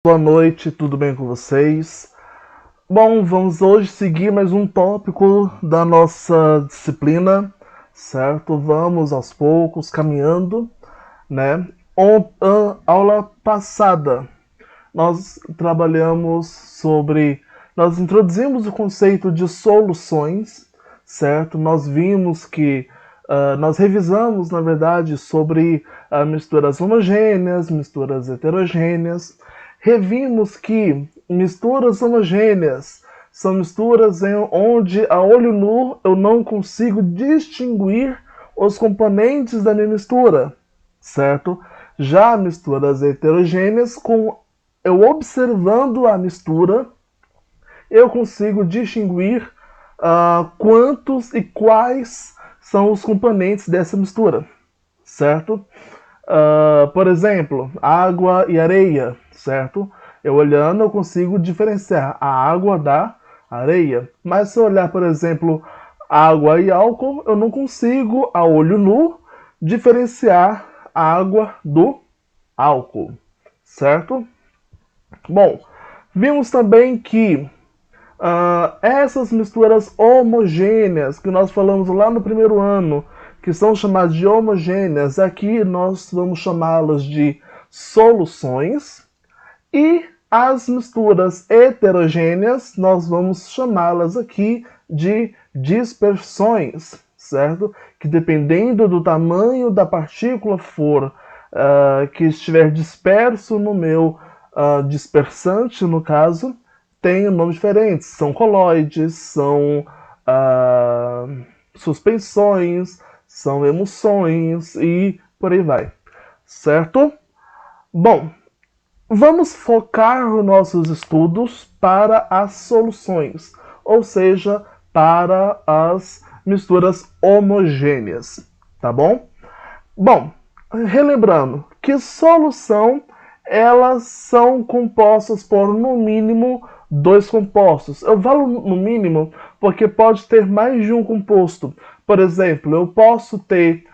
Boa noite, tudo bem com vocês? Bom, vamos hoje seguir mais um tópico da nossa disciplina, certo? Vamos aos poucos, caminhando, né? Aula passada, nós trabalhamos sobre... Nós introduzimos o conceito de soluções, certo? Nós vimos que... nós revisamos, na verdade, sobre misturas homogêneas, misturas heterogêneas. Revimos que misturas homogêneas são misturas onde a olho nu eu não consigo distinguir os componentes da minha mistura, certo? Já misturas heterogêneas, com eu observando a mistura, eu consigo distinguir quantos e quais são os componentes dessa mistura, certo? Por exemplo, água e areia, certo? Eu olhando, eu consigo diferenciar a água da areia. Mas se eu olhar, por exemplo, água e álcool, eu não consigo, a olho nu, diferenciar a água do álcool, certo? Bom, vimos também que essas misturas homogêneas que nós falamos lá no primeiro ano, que são chamadas de homogêneas, aqui nós vamos chamá-las de soluções, e as misturas heterogêneas nós vamos chamá-las aqui de dispersões, certo? Que dependendo do tamanho da partícula que estiver disperso no meu dispersante, no caso, tem nomes diferentes. São coloides, são suspensões, são emulsões e por aí vai, certo? Bom, vamos focar os nossos estudos para as soluções, ou seja, para as misturas homogêneas, tá bom? Bom, relembrando que solução, elas são compostas por no mínimo dois compostos. Eu falo no mínimo porque pode ter mais de um composto. Por exemplo, eu posso ter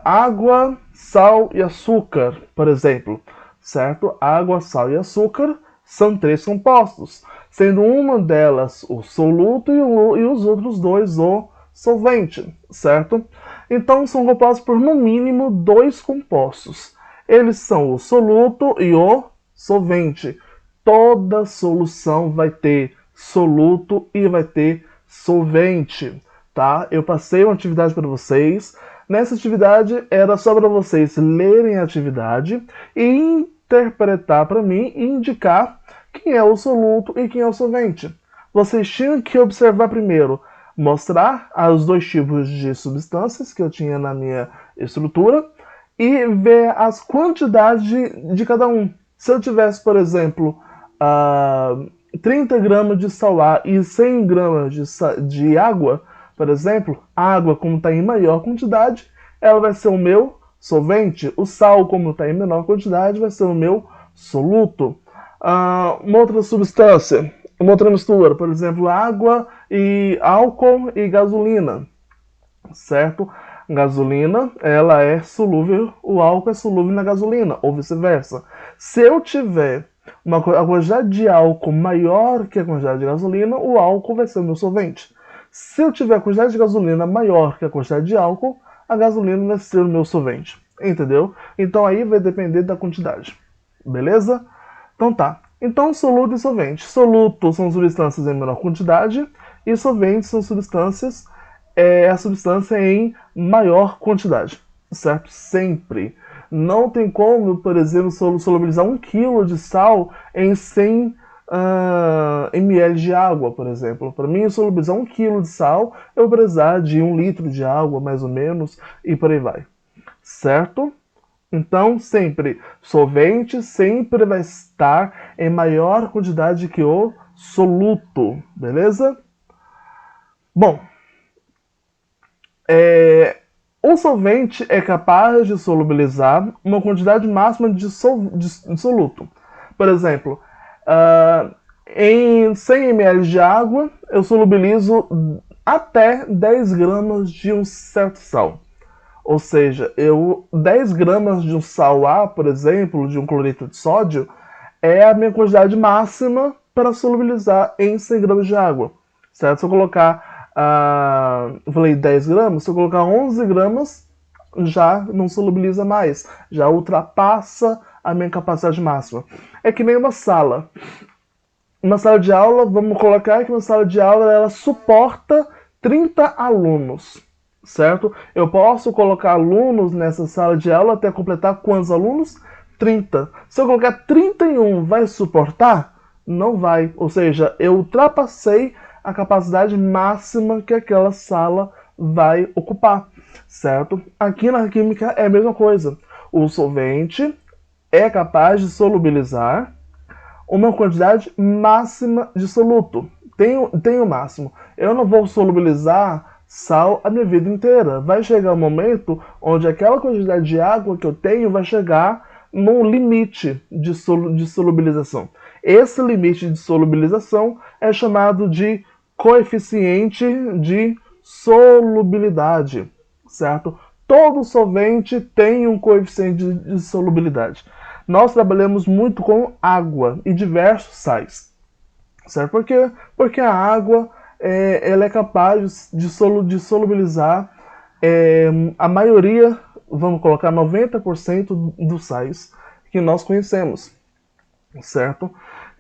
água, sal e açúcar, por exemplo, certo? Água, sal e açúcar são três compostos, sendo uma delas o soluto e os outros dois o solvente, certo? Então são compostos por no mínimo dois compostos. Eles são o soluto e o solvente. Toda solução vai ter soluto e vai ter solvente, tá? Eu passei uma atividade para vocês. Nessa atividade era só para vocês lerem a atividade e interpretar para mim e indicar quem é o soluto e quem é o solvente. Vocês tinham que observar primeiro, mostrar os dois tipos de substâncias que eu tinha na minha estrutura e ver as quantidades de cada um. Se eu tivesse, por exemplo, 30 gramas de sal e 100 gramas de água, por exemplo, a água, como está em maior quantidade, ela vai ser o meu solvente. O sal, como está em menor quantidade, vai ser o meu soluto. Uma outra substância, uma outra mistura, por exemplo, água e álcool e gasolina, certo? Gasolina, ela é solúvel, o álcool é solúvel na gasolina, ou vice-versa. Se eu tiver a quantidade de álcool maior que a quantidade de gasolina, o álcool vai ser o meu solvente. Se eu tiver a quantidade de gasolina maior que a quantidade de álcool, a gasolina vai ser o meu solvente. Entendeu? Então aí vai depender da quantidade. Beleza? Então tá. Então soluto e solvente. Soluto são substâncias em menor quantidade e solventes são substâncias a substância em maior quantidade, certo? Sempre. Não tem como, por exemplo, solubilizar 1 kg de sal em 100 ml de água, por exemplo. Para mim, solubilizar 1 kg de sal, eu vou precisar de 1 litro de água, mais ou menos, e por aí vai. Certo? Então, sempre, solvente sempre vai estar em maior quantidade que o soluto, beleza? Bom, o solvente é capaz de solubilizar uma quantidade máxima de soluto. Por exemplo, em 100 ml de água, eu solubilizo até 10 gramas de um certo sal. Ou seja, 10 gramas de um sal A, por exemplo, de um cloreto de sódio, é a minha quantidade máxima para solubilizar em 100 gramas de água. Certo? Se eu colocar, eu falei 10 gramas, se eu colocar 11 gramas, já não solubiliza mais, já ultrapassa a minha capacidade máxima. É que nem uma sala. Uma sala de aula, vamos colocar que uma sala de aula ela suporta 30 alunos, certo? Eu posso colocar alunos nessa sala de aula até completar quantos alunos? 30. Se eu colocar 31, vai suportar? Não vai. Ou seja, eu ultrapassei a capacidade máxima que aquela sala vai ocupar, certo? Aqui na química é a mesma coisa. O solvente é capaz de solubilizar uma quantidade máxima de soluto. Tem o máximo. Eu não vou solubilizar sal a minha vida inteira. Vai chegar um momento onde aquela quantidade de água que eu tenho vai chegar num limite de solubilização. Esse limite de solubilização é chamado de coeficiente de solubilidade, certo? Todo solvente tem um coeficiente de solubilidade. Nós trabalhamos muito com água e diversos sais, certo? Por quê? Porque a água ela é capaz de solubilizar a maioria, vamos colocar 90% dos sais que nós conhecemos, certo?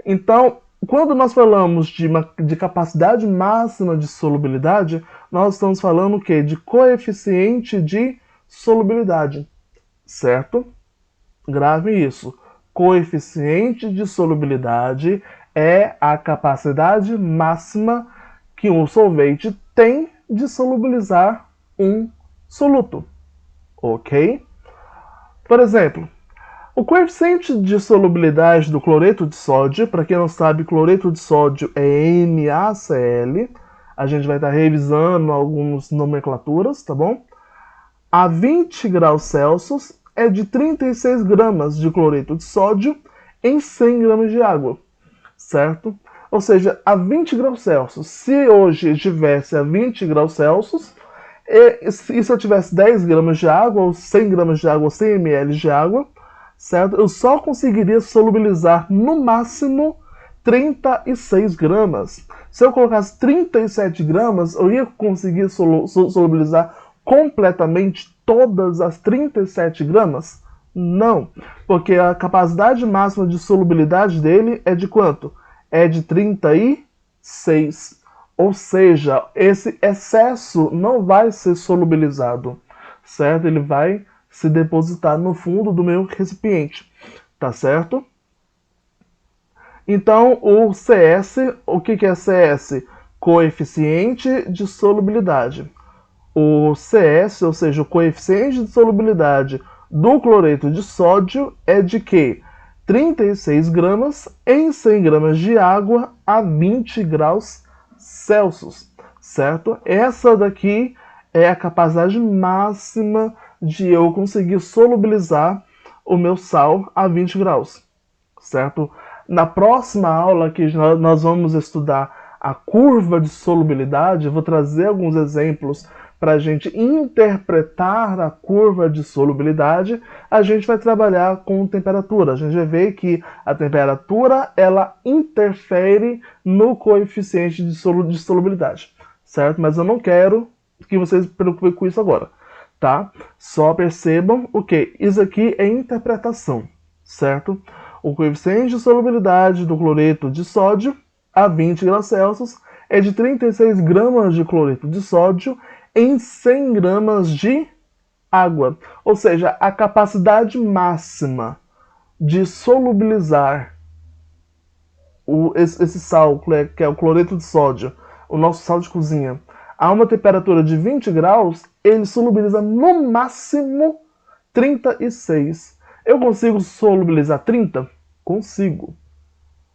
Então, quando nós falamos de capacidade máxima de solubilidade, nós estamos falando o quê? De coeficiente de solubilidade, certo? Grave isso. Coeficiente de solubilidade é a capacidade máxima que um solvente tem de solubilizar um soluto. Ok? Por exemplo, o coeficiente de solubilidade do cloreto de sódio, para quem não sabe, cloreto de sódio é NaCl. A gente vai estar revisando algumas nomenclaturas, tá bom? A 20 graus Celsius é de 36 gramas de cloreto de sódio em 100 gramas de água, certo? Ou seja, a 20 graus Celsius, se hoje estivesse a 20 graus Celsius, e se eu tivesse 10 gramas de água, ou 100 gramas de água, ou 100 ml de água, certo? Eu só conseguiria solubilizar no máximo 36 gramas. Se eu colocasse 37 gramas, eu ia conseguir solubilizar completamente todas as 37 gramas? Não, porque a capacidade máxima de solubilidade dele é de quanto? É de 36. Ou seja, esse excesso não vai ser solubilizado, certo? Ele vai se depositar no fundo do meu recipiente, tá certo? Então, o CS, o que é CS? Coeficiente de solubilidade. O CS, ou seja, o coeficiente de solubilidade do cloreto de sódio é de que 36 gramas em 100 gramas de água a 20 graus Celsius, certo? Essa daqui é a capacidade máxima de eu conseguir solubilizar o meu sal a 20 graus, certo? Na próxima aula que nós vamos estudar a curva de solubilidade, eu vou trazer alguns exemplos para a gente interpretar a curva de solubilidade. A gente vai trabalhar com temperatura. A gente vai ver que a temperatura ela interfere no coeficiente de solubilidade, certo? Mas eu não quero que vocês se preocupem com isso agora, tá? Só percebam o que? Isso aqui é interpretação, certo? O coeficiente de solubilidade do cloreto de sódio a 20 graus Celsius é de 36 gramas de cloreto de sódio em 100 gramas de água. Ou seja, a capacidade máxima de solubilizar esse sal, que é o cloreto de sódio, o nosso sal de cozinha, a uma temperatura de 20 graus, ele solubiliza no máximo 36. Eu consigo solubilizar 30? Consigo.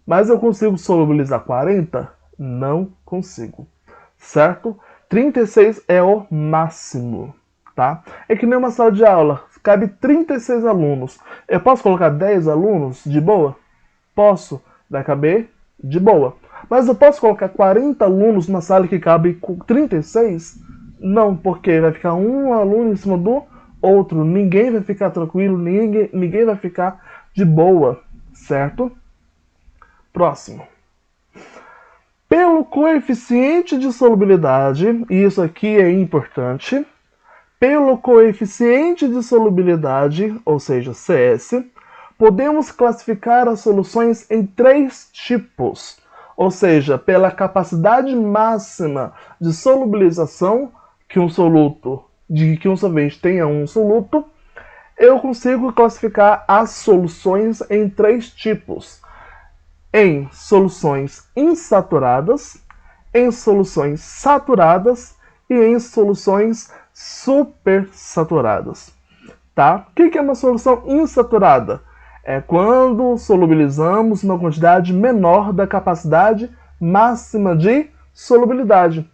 Mas eu consigo solubilizar 40? Não consigo. Certo? 36 é o máximo, tá? É que nem uma sala de aula, cabe 36 alunos. Eu posso colocar 10 alunos de boa? Posso, vai caber de boa. Mas eu posso colocar 40 alunos numa sala que cabe 36? Não, porque vai ficar um aluno em cima do outro, ninguém vai ficar tranquilo, ninguém vai ficar de boa, certo? Próximo. Pelo coeficiente de solubilidade, e isso aqui é importante, pelo coeficiente de solubilidade, ou seja, CS, podemos classificar as soluções em 3 tipos, ou seja, pela capacidade máxima de solubilização que um solvente tenha um soluto, eu consigo classificar as soluções em 3 tipos. Em soluções insaturadas, em soluções saturadas e em soluções supersaturadas. Tá? O que é uma solução insaturada? É quando solubilizamos uma quantidade menor da capacidade máxima de solubilidade.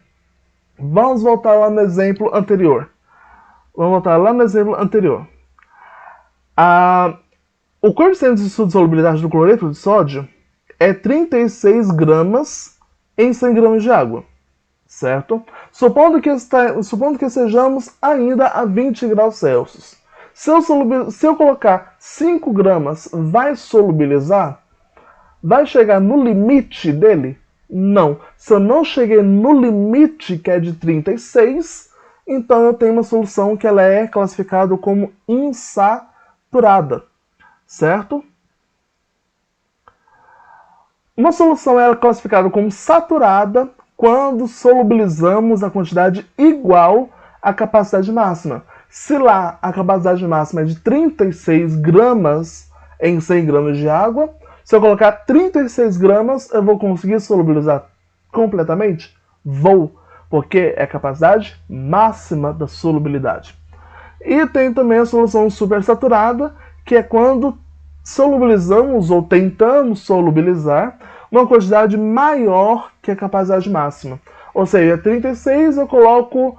Vamos voltar lá no exemplo anterior. O coeficiente de solubilidade do cloreto de sódio é 36 gramas em 100 gramas de água, certo? Supondo que estejamos ainda a 20 graus Celsius. Se eu colocar 5 gramas, vai solubilizar? Vai chegar no limite dele? Não. Se eu não cheguei no limite, que é de 36, então eu tenho uma solução que ela é classificada como insaturada, certo? Uma solução é classificada como saturada quando solubilizamos a quantidade igual à capacidade máxima. Se lá a capacidade máxima é de 36 gramas em 100 gramas de água, se eu colocar 36 gramas, eu vou conseguir solubilizar completamente? Vou, porque é a capacidade máxima da solubilidade. E tem também a solução supersaturada, que é quando solubilizamos ou tentamos solubilizar uma quantidade maior que a capacidade máxima. Ou seja, 36 eu coloco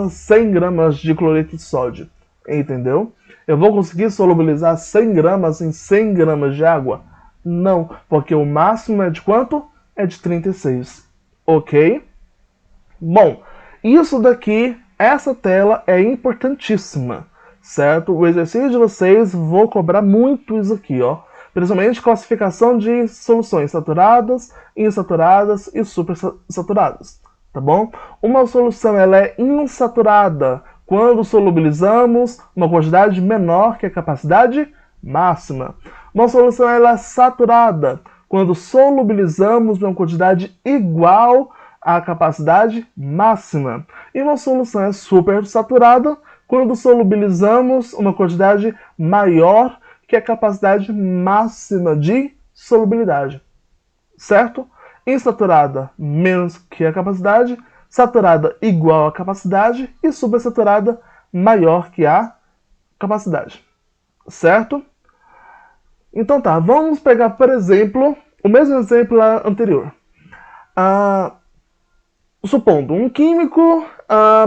100 gramas de cloreto de sódio. Entendeu? Eu vou conseguir solubilizar 100 gramas em 100 gramas de água? Não, porque o máximo é de quanto? É de 36. Ok? Bom, isso daqui, essa tela é importantíssima, certo? O exercício de vocês, vou cobrar muito isso aqui, ó. Principalmente classificação de soluções saturadas, insaturadas e supersaturadas, tá bom? Uma solução ela é insaturada quando solubilizamos uma quantidade menor que a capacidade máxima. Uma solução ela é saturada quando solubilizamos uma quantidade igual à capacidade máxima. E uma solução é supersaturada quando solubilizamos uma quantidade maior que a capacidade máxima de solubilidade, certo? Insaturada menos que a capacidade, saturada igual à capacidade e supersaturada maior que a capacidade, certo? Então tá, vamos pegar, por exemplo, o mesmo exemplo anterior. Supondo, um químico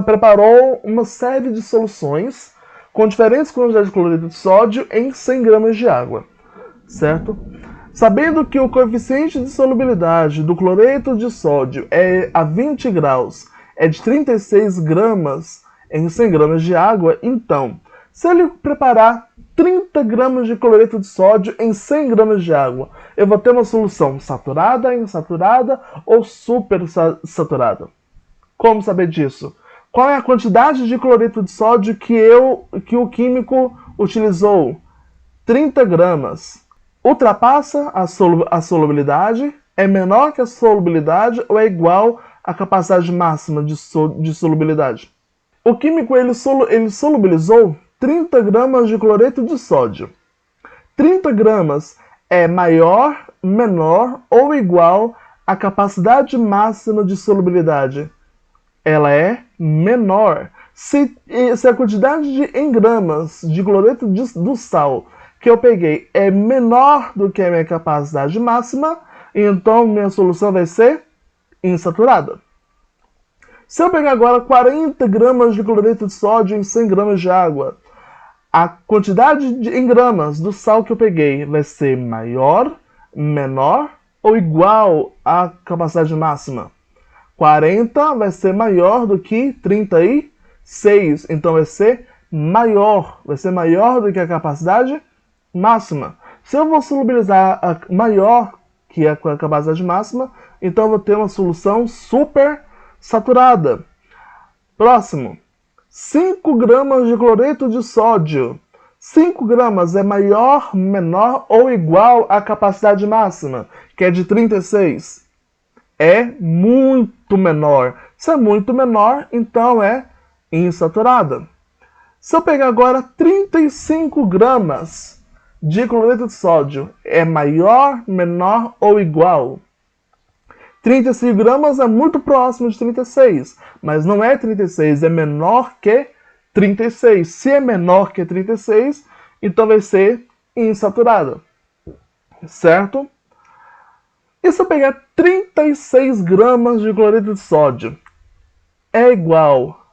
preparou uma série de soluções com diferentes quantidades de cloreto de sódio em 100 gramas de água, certo? Sabendo que o coeficiente de solubilidade do cloreto de sódio a 20 graus é de 36 gramas em 100 gramas de água, então, se ele preparar 30 gramas de cloreto de sódio em 100 gramas de água, eu vou ter uma solução saturada, insaturada ou supersaturada. Como saber disso? Qual é a quantidade de cloreto de sódio que o químico utilizou? 30 gramas. Ultrapassa a solubilidade? É menor que a solubilidade ou é igual à capacidade máxima de solubilidade? O químico ele solubilizou 30 gramas de cloreto de sódio. 30 gramas é maior, menor ou igual à capacidade máxima de solubilidade? Ela é menor. Se a quantidade em gramas de cloreto do sal que eu peguei é menor do que a minha capacidade máxima, então minha solução vai ser insaturada. Se eu pegar agora 40 gramas de cloreto de sódio em 100 gramas de água, a quantidade em gramas do sal que eu peguei vai ser maior, menor ou igual à capacidade máxima? 40 vai ser maior do que 36, então vai ser maior, vai ser maior do que a capacidade máxima. Se eu vou solubilizar a maior que a capacidade máxima, então eu vou ter uma solução super saturada. Próximo, 5 gramas de cloreto de sódio. 5 gramas é maior, menor ou igual à capacidade máxima, que é de 36. É muito menor. Se é muito menor, então é insaturada. Se eu pegar agora 35 gramas de cloreto de sódio, é maior, menor ou igual? 35 gramas é muito próximo de 36, mas não é 36, é menor que 36. Se é menor que 36, então vai ser insaturada, certo? E se eu pegar 36 gramas de cloreto de sódio, é igual,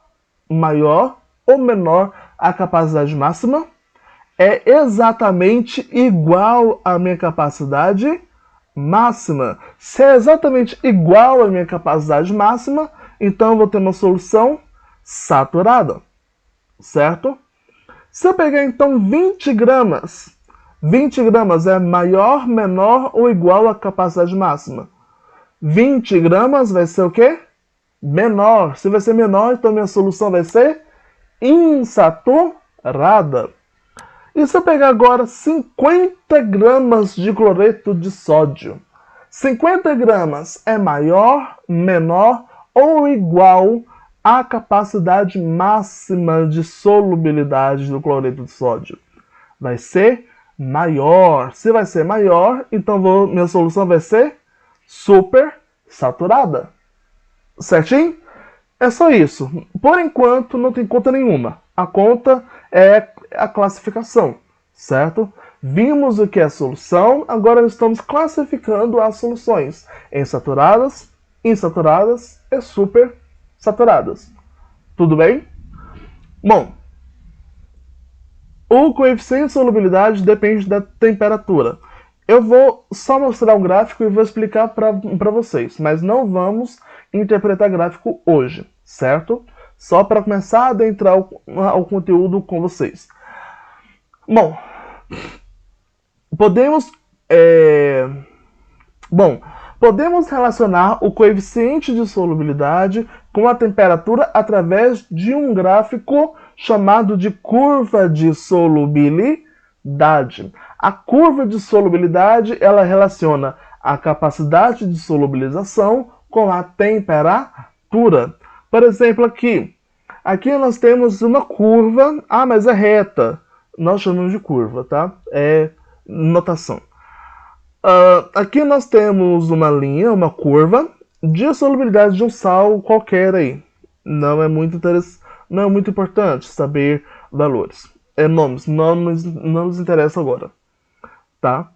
maior ou menor à capacidade máxima? É exatamente igual à minha capacidade máxima. Se é exatamente igual à minha capacidade máxima, então eu vou ter uma solução saturada, certo? Se eu pegar então 20 gramas, 20 gramas é maior, menor ou igual à capacidade máxima? 20 gramas vai ser o quê? Menor. Se vai ser menor, então minha solução vai ser insaturada. E se eu pegar agora 50 gramas de cloreto de sódio? 50 gramas é maior, menor ou igual à capacidade máxima de solubilidade do cloreto de sódio? Vai ser maior. Se vai ser maior, então minha solução vai ser super saturada. Certinho? É só isso. Por enquanto, não tem conta nenhuma. A conta é a classificação, certo? Vimos o que é a solução, agora estamos classificando as soluções em saturadas, insaturadas e super saturadas. Tudo bem? Bom, o coeficiente de solubilidade depende da temperatura. Eu vou só mostrar um gráfico e vou explicar para vocês, mas não vamos interpretar gráfico hoje, certo? Só para começar a adentrar ao conteúdo com vocês. Bom, podemos relacionar o coeficiente de solubilidade com a temperatura através de um gráfico chamado de curva de solubilidade. A curva de solubilidade, ela relaciona a capacidade de solubilização com a temperatura. Por exemplo, aqui nós temos uma curva, mas é reta. Nós chamamos de curva, tá? É notação. Aqui nós temos uma linha, uma curva de solubilidade de um sal qualquer aí. Não é muito importante saber valores. Nomes não nos interessa agora, tá?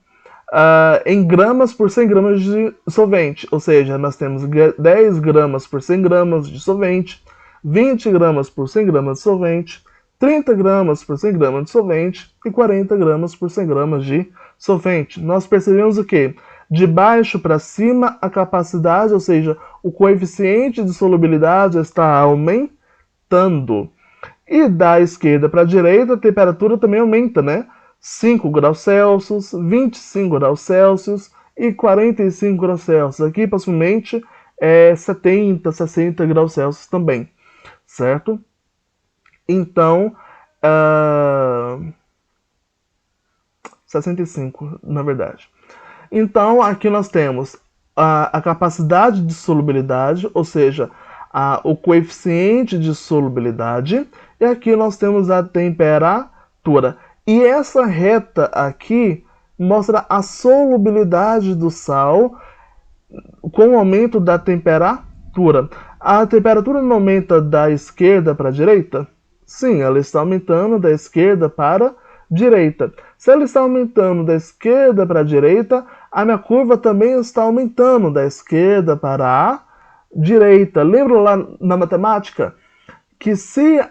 Em gramas por 100 gramas de solvente, ou seja, nós temos 10 gramas por 100 gramas de solvente, 20 gramas por 100 gramas de solvente, 30 gramas por 100 gramas de solvente e 40 gramas por 100 gramas de solvente. Nós percebemos o quê? De baixo para cima, a capacidade, ou seja, o coeficiente de solubilidade está aumentando. E da esquerda para a direita, a temperatura também aumenta, né? 5 graus Celsius, 25 graus Celsius e 45 graus Celsius. Aqui, possivelmente, 70, 60 graus Celsius também, certo? Então, 65, na verdade. Então, aqui nós temos a capacidade de solubilidade, ou seja, o coeficiente de solubilidade, e aqui nós temos a temperatura. E essa reta aqui mostra a solubilidade do sal com o aumento da temperatura. A temperatura não aumenta da esquerda para a direita? Sim, ela está aumentando da esquerda para a direita. Se ela está aumentando da esquerda para a direita, a minha curva também está aumentando da esquerda para a direita. Lembra lá na matemática que se a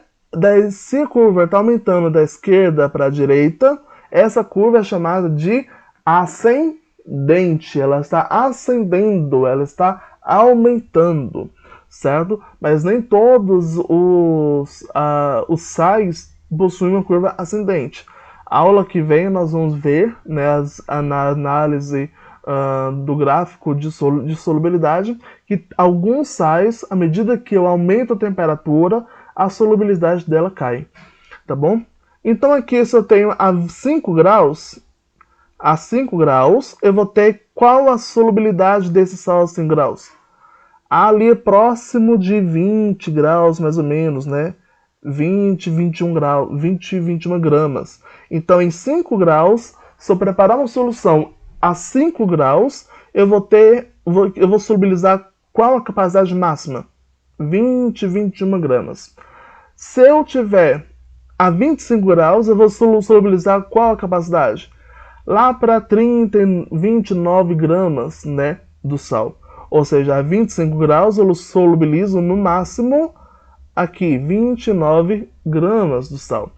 curva está aumentando da esquerda para a direita, essa curva é chamada de ascendente. Ela está ascendendo, ela está aumentando, certo? Mas nem todos os sais possui uma curva ascendente. A aula que vem nós vamos ver, né, na análise do gráfico de solubilidade, que alguns sais, à medida que eu aumento a temperatura, a solubilidade dela cai, tá bom? Então aqui, se eu tenho a 5 graus, eu vou ter qual a solubilidade desse sal a 5 graus? Ali próximo de 20 graus, mais ou menos, né? 20, 21 graus, 20, 21 gramas. Então, em 5 graus, se eu preparar uma solução a 5 graus, eu vou solubilizar qual a capacidade máxima? 20, 21 gramas. Se eu tiver a 25 graus, eu vou solubilizar qual a capacidade? Lá para 30, 29 gramas, né, do sal. Ou seja, a 25 graus eu solubilizo no máximo aqui 29 gramas do sal.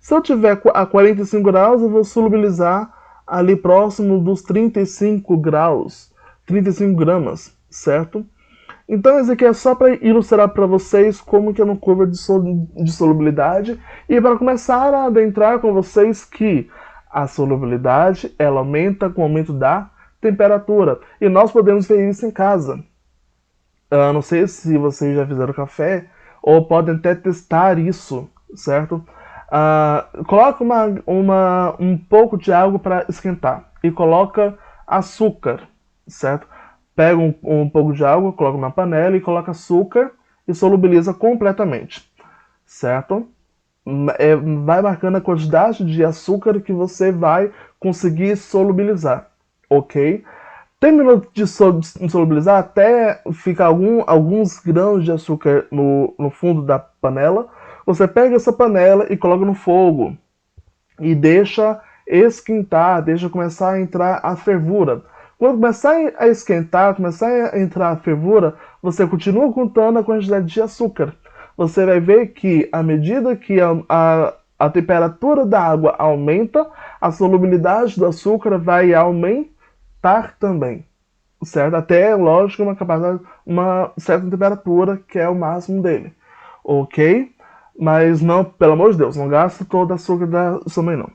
Se eu tiver a 45 graus, eu vou solubilizar ali próximo dos 35 graus, 35 gramas, certo? Então esse aqui é só para ilustrar para vocês como que é uma curva de solubilidade e para começar a adentrar com vocês que a solubilidade ela aumenta com o aumento da temperatura e nós podemos ver isso em casa. Não sei se vocês já fizeram café ou podem até testar isso, certo? Coloca um pouco de água para esquentar e coloca açúcar, certo? Pega um pouco de água, coloca na panela e coloca açúcar e solubiliza completamente, certo? Vai marcando a quantidade de açúcar que você vai conseguir solubilizar, ok? Terminou de solubilizar, até ficar alguns grãos de açúcar no fundo da panela, você pega essa panela e coloca no fogo e deixa esquentar, deixa começar a entrar a fervura. Quando começar a esquentar, começar a entrar a fervura, você continua contando a quantidade de açúcar. Você vai ver que, à medida que a temperatura da água aumenta, a solubilidade do açúcar vai aumentar também, certo? Até, lógico, uma certa temperatura, que é o máximo dele, ok? Mas não, pelo amor de Deus, não gasta todo o açúcar da sua mãe não,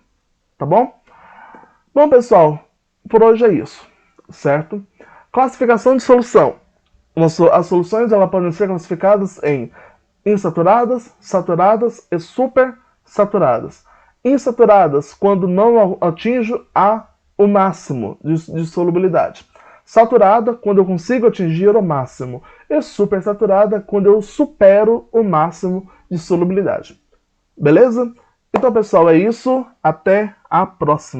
tá bom? Bom, pessoal, por hoje é isso, certo? Classificação de solução. As soluções elas podem ser classificadas em insaturadas, saturadas e supersaturadas. Insaturadas, quando não atinjo o máximo de solubilidade. Saturada, quando eu consigo atingir o máximo. E supersaturada, quando eu supero o máximo de solubilidade. Beleza? Então, pessoal, é isso. Até a próxima.